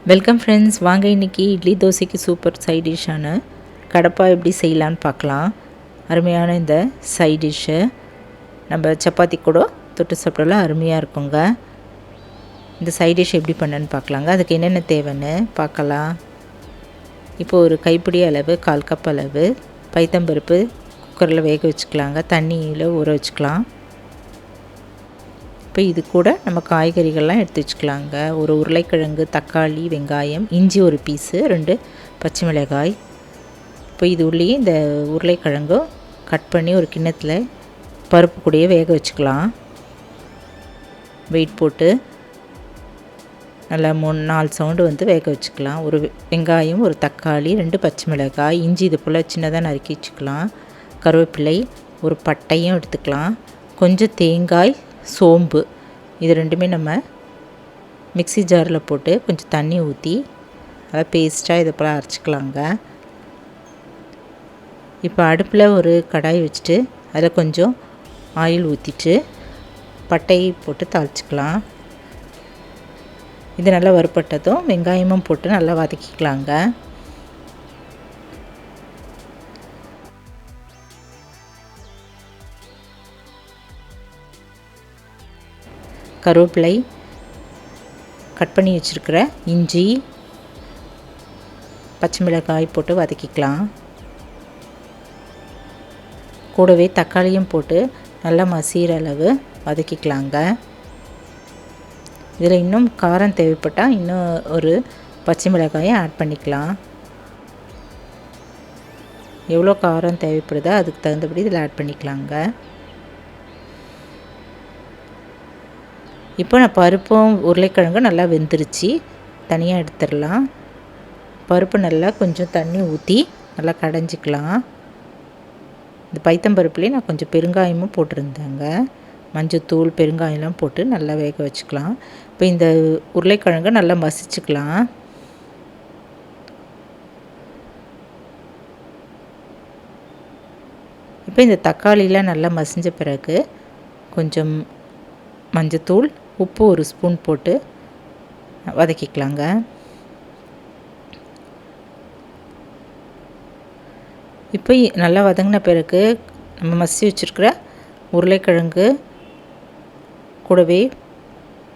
Welcome friends, வாங்க இன்றைக்கி இட்லி தோசைக்கு சூப்பர் சைட் டிஷ்ஷான கடப்பா எப்படி செய்யலான்னு பார்க்கலாம். அருமையான இந்த சைட் டிஷ்ஷு நம்ம சப்பாத்தி கூட தொட்டு சாப்பிடலாம், அருமையாக இருக்குங்க. இந்த சைட் டிஷ் எப்படி பண்ணேன்னு பார்க்கலாங்க. அதுக்கு என்னென்ன தேவைன்னு பார்க்கலாம். இப்போது ஒரு கைப்பிடி அளவு 1/4 கப் அளவு பைத்தம்பருப்பு குக்கரில் வேக வச்சுக்கலாங்க. தண்ணியில் ஊற வச்சுக்கலாம். இப்போ இது கூட நம்ம காய்கறிகள்லாம் எடுத்து வச்சுக்கலாங்க. ஒரு உருளைக்கிழங்கு, தக்காளி, வெங்காயம், இஞ்சி ஒரு பீஸு, 2 பச்சை மிளகாய். இப்போ இது உள்ளே இந்த உருளைக்கிழங்கும் கட் பண்ணி ஒரு கிண்ணத்தில் பருப்பு கூடயே வேக வச்சுக்கலாம். வெயிட் போட்டு நல்லா 3-4 சவுண்டு வேக வச்சுக்கலாம். ஒரு வெங்காயம், ஒரு தக்காளி, 2 பச்சை மிளகாய், இஞ்சி இது போல் சின்னதாக நறுக்கி வச்சுக்கலாம். கருவேப்பிலை, ஒரு பட்டையும் எடுத்துக்கலாம். கொஞ்சம் தேங்காய், சோம்பு, இது ரெண்டுமே நம்ம மிக்ஸி ஜாரில் போட்டு கொஞ்சம் தண்ணி ஊற்றி அதை பேஸ்ட்டாக இதை போல் அரைச்சிக்கலாங்க. இப்போ அடுப்பில் ஒரு கடாய் வச்சுட்டு அதில் கொஞ்சம் ஆயில் ஊற்றிட்டு பட்டையை போட்டு தாளிச்சிக்கலாம். இது நல்லா வறுபட்டதும் வெங்காயமும் போட்டு நல்லா வதக்கிக்கலாங்க. கருவேப்பிலை, கட் பண்ணி வச்சுருக்கிற இஞ்சி, பச்சை மிளகாய் போட்டு வதக்கிக்கலாம். கூடவே தக்காளியும் போட்டு நல்லா மசிகிற அளவு வதக்கிக்கலாங்க. இதில் இன்னும் காரம் தேவைப்பட்டால் இன்னும் ஒரு பச்சை மிளகாயை ஆட் பண்ணிக்கலாம். எவ்வளோ காரம் தேவைப்படுதோ அதுக்கு தகுந்தபடி இதில் ஆட் பண்ணிக்கலாங்க. இப்போ நான் பருப்பும் உருளைக்கிழங்கும் நல்லா வெந்துருச்சு, தனியாக எடுத்துடலாம். பருப்பு நல்லா கொஞ்சம் தண்ணி ஊற்றி நல்லா கடைஞ்சிக்கலாம். இந்த பைத்தம்பருப்புலேயே நான் கொஞ்சம் பெருங்காயமும் போட்டிருந்தேங்க. மஞ்சத்தூள், பெருங்காயம்லாம் போட்டு நல்லா வேக வச்சுக்கலாம். இப்போ இந்த உருளைக்கிழங்கை நல்லா மசிச்சுக்கலாம். இப்போ இந்த தக்காளிலாம் நல்லா மசிஞ்ச பிறகு கொஞ்சம் மஞ்சத்தூள், உப்பு ஒரு ஸ்பூன் போட்டு வதக்கிக்கலாங்க. இப்போ நல்லா வதங்கின பிறகு நம்ம மசிச்சு வச்சுருக்கிற உருளைக்கிழங்கு கூடவே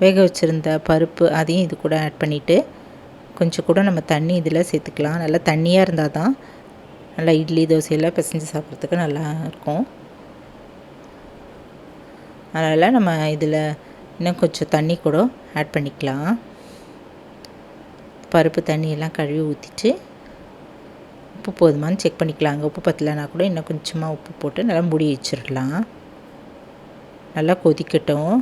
வேக வச்சுருந்த பருப்பு அதையும் இது கூட ஆட் பண்ணிவிட்டு கொஞ்சம் கூட நம்ம தண்ணி இதில் சேர்த்துக்கலாம். நல்லா தண்ணியாக இருந்தால் தான் நல்லா இட்லி தோசையெல்லாம் பிசைஞ்சு சாப்பிட்றதுக்கு நல்லா இருக்கும். அதனால் நம்ம இதில் இன்னும் கொஞ்சம் தண்ணி கூட ஆட் பண்ணிக்கலாம். பருப்பு தண்ணியெல்லாம் கழுவி ஊற்றிட்டு உப்பு போதுமான்னு செக் பண்ணிக்கலாங்க. உப்பு பத்தலைனா கூட இன்னும் கொஞ்சமாக உப்பு போட்டு நல்லா மூடி வச்சிடலாம். நல்லா கொதிக்கட்டும்.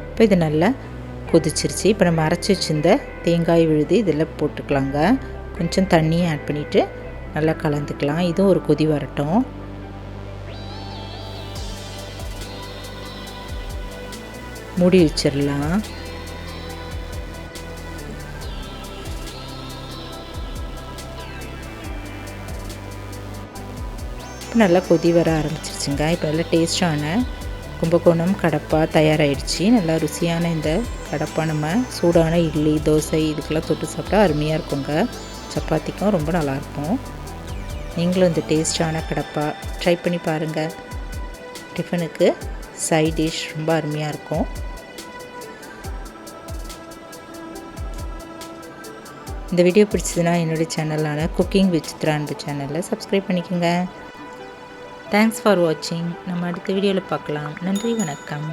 இப்போ இது நல்லா கொதிச்சிருச்சு. இப்போ நம்ம அரைச்சி வச்சுருந்த தேங்காய் விழுது இதில் போட்டுக்கலாங்க. கொஞ்சம் தண்ணியை ஆட் பண்ணிவிட்டு நல்லா கலந்துக்கலாம். இதுவும் ஒரு கொதி வரட்டும். மூடி வச்சிடலாம். இப்போ நல்லா கொதி வர ஆரம்பிச்சிருச்சுங்க. இப்போ நல்லா டேஸ்டான கும்பகோணம் கடப்பா தயாராகிடுச்சு. நல்லா ருசியான இந்த கடப்பா நம்ம சூடான இட்லி, தோசை இதுக்கெல்லாம் தொட்டு சாப்பிட்டா அருமையாக இருக்குங்க. சப்பாத்திக்கும் ரொம்ப நல்லாயிருக்கும். நீங்களும் இந்த டேஸ்டான கடப்பா ட்ரை பண்ணி பாருங்கள். டிஃபனுக்கு சைட் டிஷ் ரொம்ப அருமையாக இருக்கும். இந்த வீடியோ பிடிச்சதுன்னா என்னுடைய சேனலான குக்கிங் வித் சித்ரா அன்பு சேனலில் சப்ஸ்கிரைப் பண்ணிக்கோங்க. தேங்க்ஸ் ஃபார் வாட்சிங். நம்ம அடுத்த வீடியோவில் பார்க்கலாம். நன்றி, வணக்கம்.